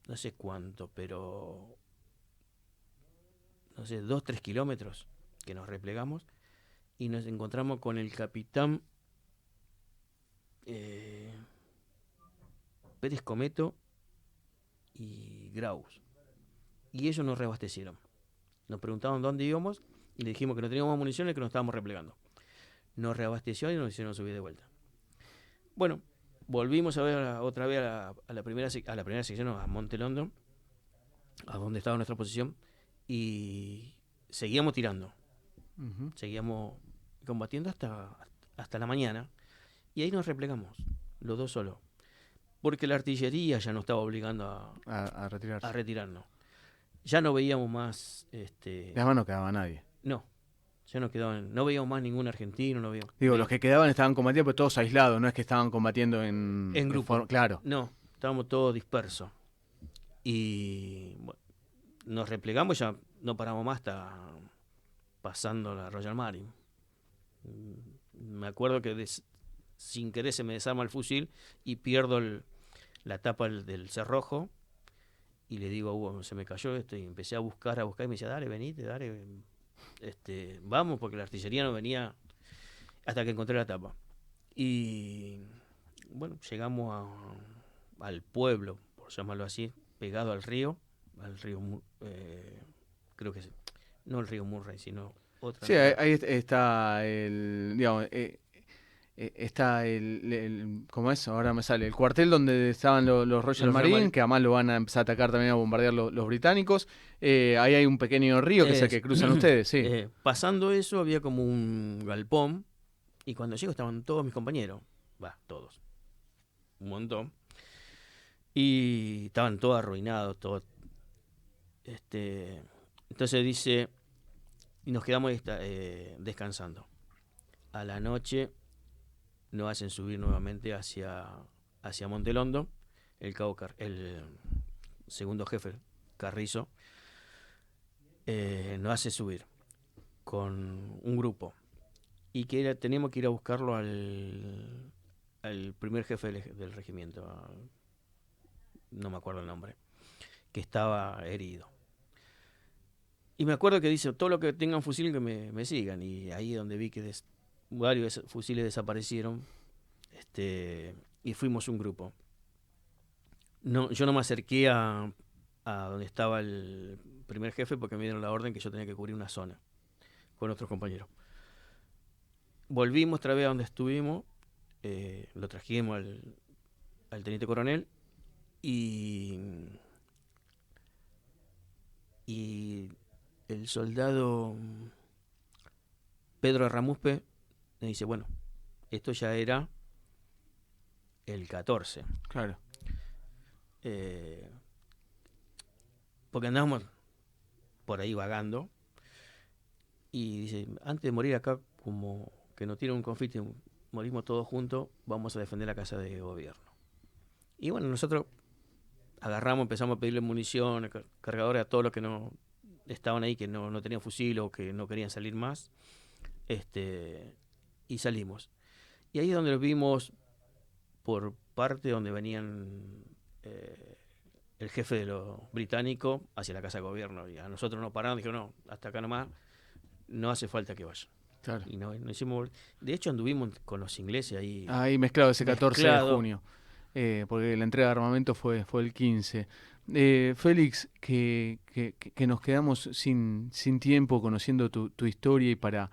B: no sé cuánto, pero, no sé, 2-3 kilómetros que nos replegamos y nos encontramos con el capitán Pérez Cometo y Graus. Y ellos nos reabastecieron. Nos preguntaban dónde íbamos y le dijimos que no teníamos más munición y que nos estábamos replegando. Nos reabasteció y nos hicieron subir de vuelta. Bueno, volvimos a ver otra vez a la primera sección, a Montelondo, a donde estaba nuestra posición, y seguíamos tirando. Seguíamos combatiendo hasta la mañana. Y ahí nos replegamos, los dos solos. Porque la artillería ya nos estaba obligando
A: A retirarse.
B: a retirarnos. Ya no veíamos más.
A: Además no quedaba nadie.
B: No, ya no veíamos más ningún argentino.
A: Los que quedaban estaban combatiendo, pero todos aislados, no es que estaban combatiendo en
B: grupo.
A: Claro.
B: No, estábamos todos dispersos. Y bueno, nos replegamos, ya no paramos más hasta pasando la Royal Marine. Me acuerdo que sin querer se me desarma el fusil y pierdo la tapa del cerrojo. Y le digo a Hugo, se me cayó esto, y empecé a buscar, y me decía, dale, venite, dale, vamos, porque la artillería no venía hasta que encontré la tapa. Y bueno, llegamos al pueblo, por llamarlo así, pegado al río, creo que no el río Murray, sino otra.
A: Sí, ahí está está ¿cómo es? Ahora me sale. El cuartel donde estaban los Royal Marine, que además lo van a empezar a atacar también, a bombardear los británicos. Ahí hay un pequeño río que es el que cruzan ustedes, sí.
B: Pasando eso había como un galpón y cuando llego estaban todos mis compañeros. Todos. Un montón. Y estaban todos arruinados, todos. Entonces dice, y nos quedamos descansando. A la noche nos hacen subir nuevamente hacia Montelondo, el segundo jefe, Carrizo, nos hace subir con un grupo y que teníamos que ir a buscarlo al primer jefe del regimiento, no me acuerdo el nombre, que estaba herido. Y me acuerdo que dice, todo lo que tengan fusil que me sigan, y ahí es donde vi que varios fusiles desaparecieron, y fuimos un grupo. Yo no me acerqué a donde estaba el primer jefe porque me dieron la orden que yo tenía que cubrir una zona con otros compañeros. Volvimos otra vez a donde estuvimos, lo trajimos al teniente coronel y el soldado Pedro Ramuspe me dice, bueno, esto ya era el 14.
A: Claro.
B: Porque andábamos por ahí vagando y dice, antes de morir acá, como que nos tiene un conflicto y morimos todos juntos, vamos a defender la casa de gobierno. Y bueno, nosotros agarramos, empezamos a pedirle munición, cargadores a todos los que no estaban ahí, que no tenían fusil o que no querían salir más, y salimos. Y ahí es donde vimos por parte donde venían el jefe de los británicos hacia la casa de gobierno, y a nosotros nos pararon, dijeron, no, hasta acá nomás, no hace falta que vayan.
A: Claro.
B: Y no hicimos, de hecho anduvimos con los ingleses ahí.
A: Ahí mezclado ese 14
B: mezclado.
A: de junio, porque la entrega de armamento fue el 15. Félix, que nos quedamos sin tiempo conociendo tu historia, y para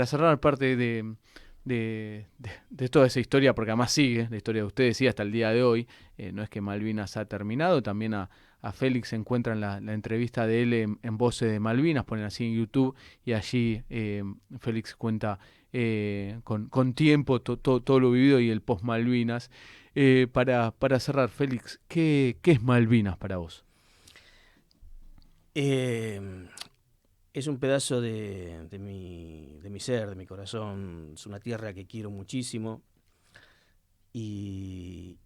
A: cerrar parte de toda esa historia, porque además sigue la historia de ustedes y hasta el día de hoy, no es que Malvinas ha terminado, también a Félix se encuentran la entrevista de él en Voces de Malvinas, ponen así en YouTube, y allí Félix cuenta con tiempo todo lo vivido y el post Malvinas. Para cerrar, Félix, ¿qué es Malvinas para vos?
B: Es un pedazo de mi ser, de mi corazón. Es una tierra que quiero muchísimo. Y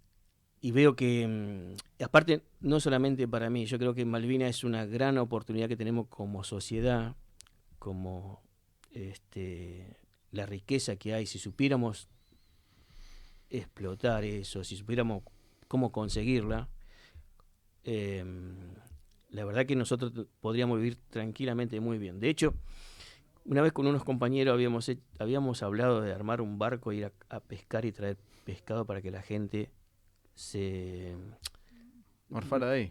B: veo que, aparte, no solamente para mí, yo creo que Malvinas es una gran oportunidad que tenemos como sociedad, como la riqueza que hay. Si supiéramos explotar eso, si supiéramos cómo conseguirla, la verdad que nosotros podríamos vivir tranquilamente muy bien. De hecho, una vez con unos compañeros habíamos hablado de armar un barco, ir a pescar y traer pescado para que la gente se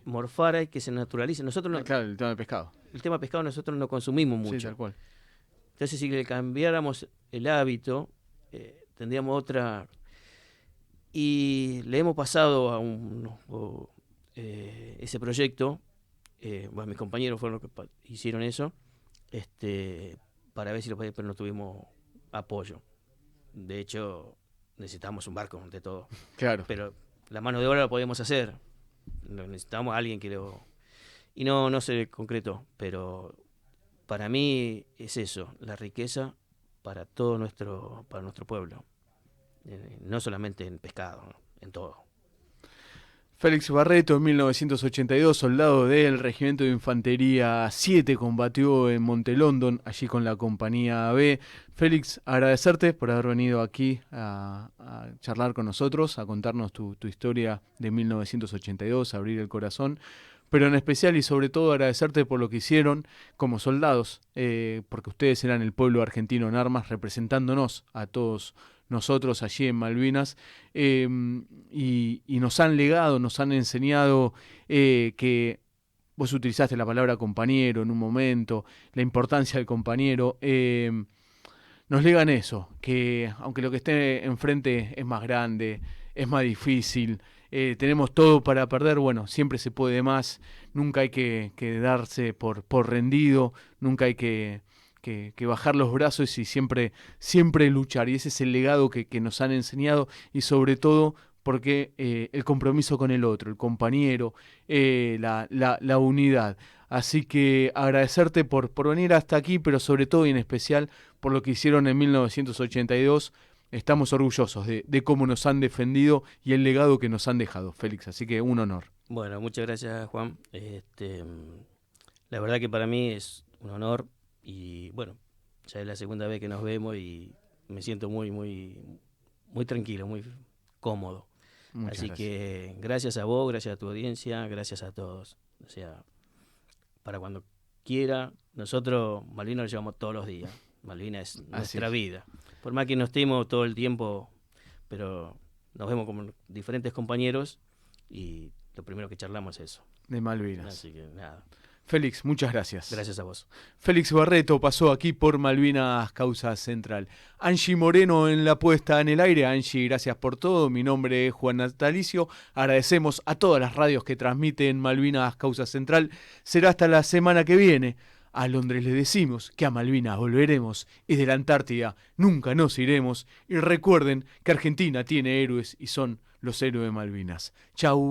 B: morfara y que se naturalice. Nosotros no,
A: claro, el tema del pescado.
B: El tema pescado nosotros no consumimos mucho.
A: Sí, tal cual.
B: Entonces, si le cambiáramos el hábito, tendríamos otra. Y le hemos pasado a ese proyecto. Bueno, mis compañeros fueron los que hicieron eso, para ver si lo podíamos, pero no tuvimos apoyo. De hecho, necesitamos un barco de todo.
A: Claro.
B: Pero la mano de obra la podíamos hacer. Necesitamos a alguien que lo. Y no se concretó, pero para mí es eso, la riqueza para todo nuestro pueblo. No solamente en pescado, ¿no? En todo.
A: Félix Barreto, en 1982, soldado del Regimiento de Infantería 7, combatió en Montelondon, allí con la Compañía B. Félix, agradecerte por haber venido aquí a charlar con nosotros, a contarnos tu historia de 1982, a abrir el corazón, pero en especial y sobre todo agradecerte por lo que hicieron como soldados, porque ustedes eran el pueblo argentino en armas, representándonos a todos nosotros allí en Malvinas, y nos han legado, nos han enseñado que vos utilizaste la palabra compañero en un momento, la importancia del compañero, nos legan eso, que aunque lo que esté enfrente es más grande, es más difícil, tenemos todo para perder, bueno, siempre se puede más, nunca hay que darse por rendido, nunca hay que bajar los brazos y siempre luchar. Y ese es el legado que nos han enseñado, y sobre todo porque el compromiso con el otro, el compañero, la unidad. Así que agradecerte por venir hasta aquí, pero sobre todo y en especial por lo que hicieron en 1982. Estamos orgullosos de cómo nos han defendido y el legado que nos han dejado, Félix. Así que un honor.
B: Bueno, muchas gracias, Juan. La verdad que para mí es un honor. Y bueno, ya es la segunda vez que nos vemos y me siento muy tranquilo, muy cómodo. Así que gracias a vos, gracias a tu audiencia, gracias a todos. O sea, para cuando quiera, nosotros Malvinas lo llevamos todos los días. Malvinas es nuestra vida. Por más que no estemos todo el tiempo, pero nos vemos como diferentes compañeros y lo primero que charlamos es eso.
A: De Malvinas.
B: Así que nada.
A: Félix, muchas gracias.
B: Gracias a vos.
A: Félix Barreto pasó aquí por Malvinas Causa Central. Angie Moreno en la puesta en el aire. Angie, gracias por todo. Mi nombre es Juan Natalicio. Agradecemos a todas las radios que transmiten Malvinas Causa Central. Será hasta la semana que viene. A Londres le decimos que a Malvinas volveremos y de la Antártida nunca nos iremos. Y recuerden que Argentina tiene héroes y son los héroes de Malvinas. Chau.